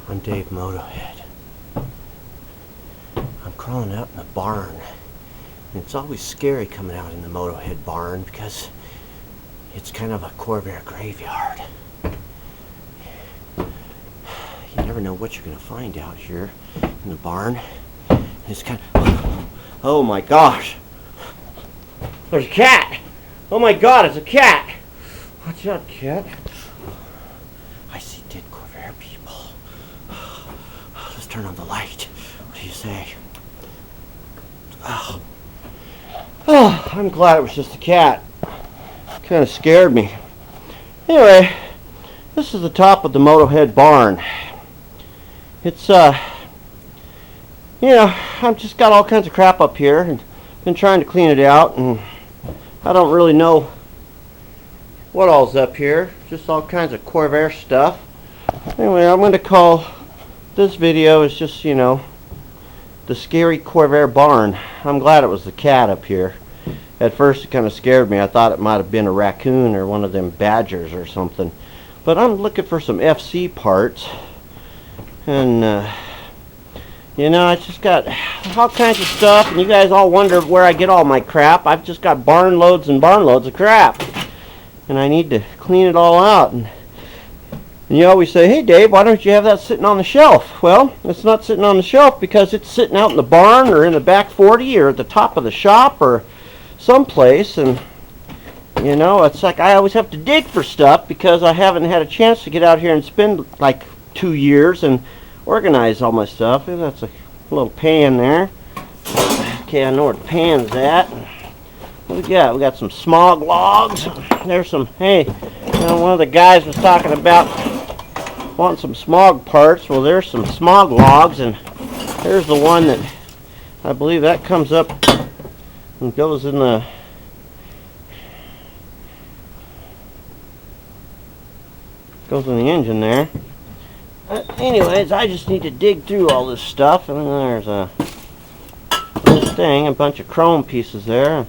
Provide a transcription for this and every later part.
I'm Dave Motohead. I'm crawling out in the barn. And it's always scary coming out in the Motohead barn because it's kind of a Corvair graveyard. You never know what you're going to find out here in the barn. And it's kind of... Oh my gosh! There's a cat! Oh my god, it's a cat! Watch out, cat. I see dead Corvair people. Let's turn on the light. What do you say? Oh, I'm glad it was just a cat. Kind of scared me. Anyway, this is the top of the Motohead barn. It's, I've just got all kinds of crap up here and been trying to clean it out, and I don't really know what all's up here. Just all kinds of Corvair stuff. Anyway, I'm going to call this video is just, the scary Corvair barn. I'm glad it was the cat up here. At first it kind of scared me. I thought it might have been a raccoon or one of them badgers or something. But I'm looking for some FC parts. And, I just got all kinds of stuff. And you guys all wonder where I get all my crap. I've just got barn loads and barn loads of crap. And I need to clean it all out. And you always say, hey Dave, why don't you have that sitting on the shelf? Well, it's not sitting on the shelf because it's sitting out in the barn or in the back 40 or at the top of the shop or someplace. And, it's like I always have to dig for stuff because I haven't had a chance to get out here and spend like 2 years and organize all my stuff. And that's a little pan there. Okay, I know where the pan's at. What we got? We got some smog logs. There's some, one of the guys was talking about wanting some smog parts. Well, there's some smog logs, and there's the one that I believe that comes up and goes in the engine there. Anyways, I just need to dig through all this stuff, and then there's this thing, a bunch of chrome pieces there.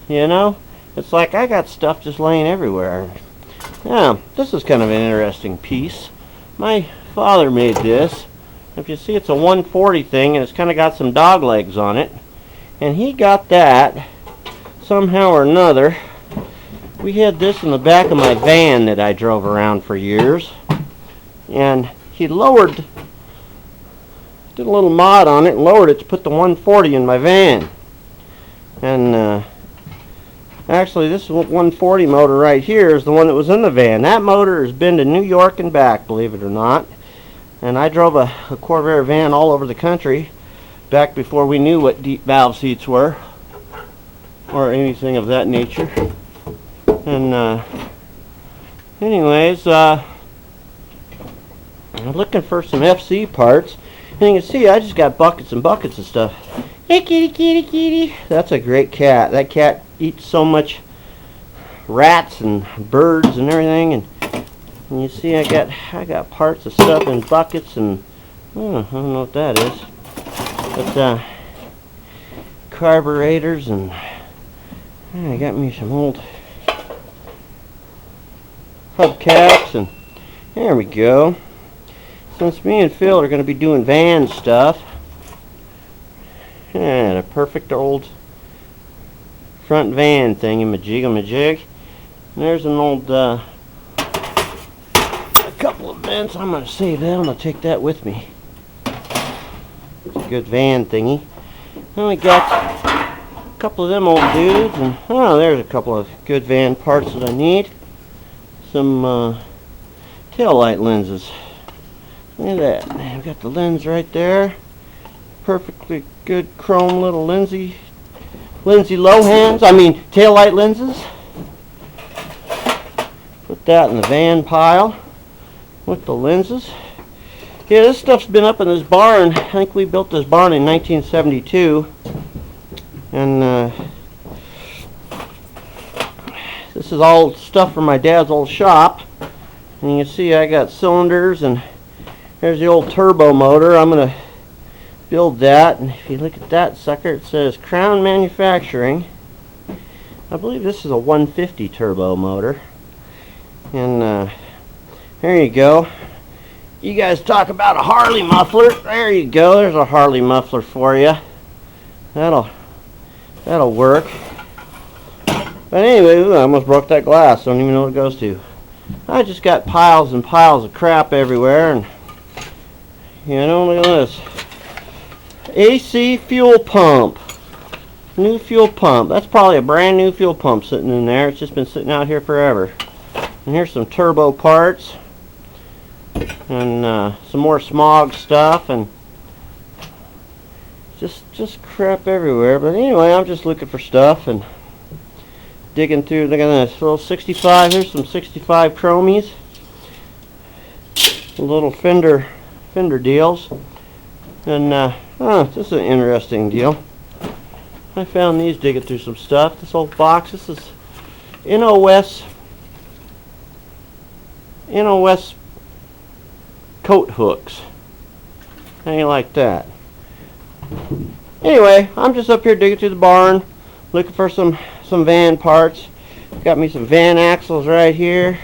It's like I got stuff just laying everywhere. Yeah, this is kind of an interesting piece. My father made this. If you see, it's a 140 thing, and it's kind of got some dog legs on it. And he got that somehow or another. We had this in the back of my van that I drove around for years. And he did a little mod on it and lowered it to put the 140 in my van. And actually, this 140 motor right here is the one that was in the van. That motor has been to New York and back, believe it or not. And I drove a Corvair van all over the country back before we knew what deep valve seats were or anything of that nature. And anyways, I'm looking for some FC parts. And you can see I just got buckets and buckets of stuff. Hey kitty, kitty, kitty. That's a great cat. That cat eats so much rats and birds and everything. And you see I got parts of stuff in buckets and I don't know what that is. But carburetors and I got me some old hubcaps, and there we go. Since me and Phil are going to be doing van stuff, and a perfect old front van thingy-majig. There's an old, a couple of vents. I'm going to save that. I'm going to take that with me. It's a good van thingy. Then we got a couple of them old dudes, and there's a couple of good van parts that I need. Some tail light lenses. Look at that. I've got the lens right there. Perfectly good chrome little Lindsay Lohans. Tail light lenses. Put that in the van pile with the lenses. Yeah, this stuff's been up in this barn. I think we built this barn in 1972. And this is all stuff from my dad's old shop. And you can see I got cylinders, and there's the old turbo motor. I'm going to build that. And if you look at that sucker, it says Crown Manufacturing. I believe this is a 150 turbo motor. And there you go. You guys talk about a Harley muffler. There you go. There's a Harley muffler for you. That'll work. But anyway, ooh, I almost broke that glass. Don't even know what it goes to. I just got piles and piles of crap everywhere, and you know, look at this. AC fuel pump. New fuel pump. That's probably a brand new fuel pump sitting in there. It's just been sitting out here forever. And here's some turbo parts. And some more smog stuff, and just crap everywhere. But anyway, I'm just looking for stuff and digging through. Look at this little 65. Here's some 65 chromies, little fender deals, and this is an interesting deal. I found these digging through some stuff. This old box. This is NOS coat hooks. How do you like that? Anyway, I'm just up here digging through the barn, looking for some van parts. Got me some van axles right here.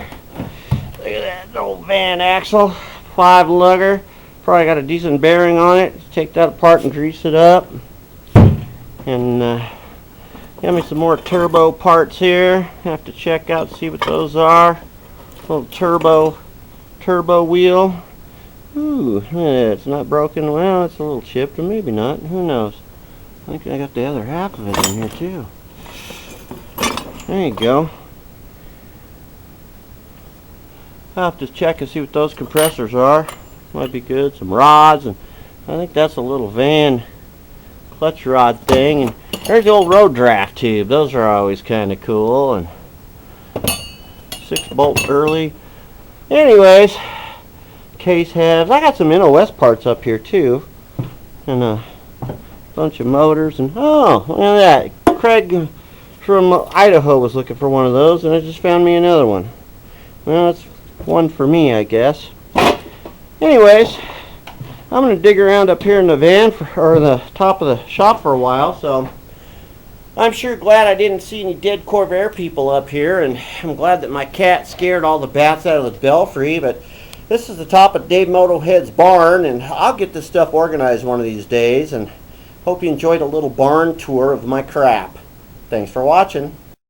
Look at that old van axle, 5 lugger. Probably got a decent bearing on it. Take that apart and grease it up. And got me some more turbo parts here. Have to check out, see what those are. Little turbo wheel. Ooh, it's not broken. Well, it's a little chipped, or maybe not. Who knows? I think I got the other half of it in here too. There you go. I'll have to check and see what those compressors are. Might be good. Some rods, and I think that's a little van clutch rod thing. And there's the old road draft tube. Those are always kind of cool. And 6-bolt early. Anyways, case halves. I got some NOS parts up here too, and a bunch of motors. And oh, look at that! Craig from Idaho was looking for one of those, and I just found me another one. Well, it's one for me, I guess. Anyways, I'm gonna dig around up here in the van or the top of the shop for a while. So I'm sure glad I didn't see any dead Corvair people up here, and I'm glad that my cat scared all the bats out of the belfry. But this is the top of Dave Motoheads' barn, and I'll get this stuff organized one of these days, and hope you enjoyed a little barn tour of my crap. Thanks for watching.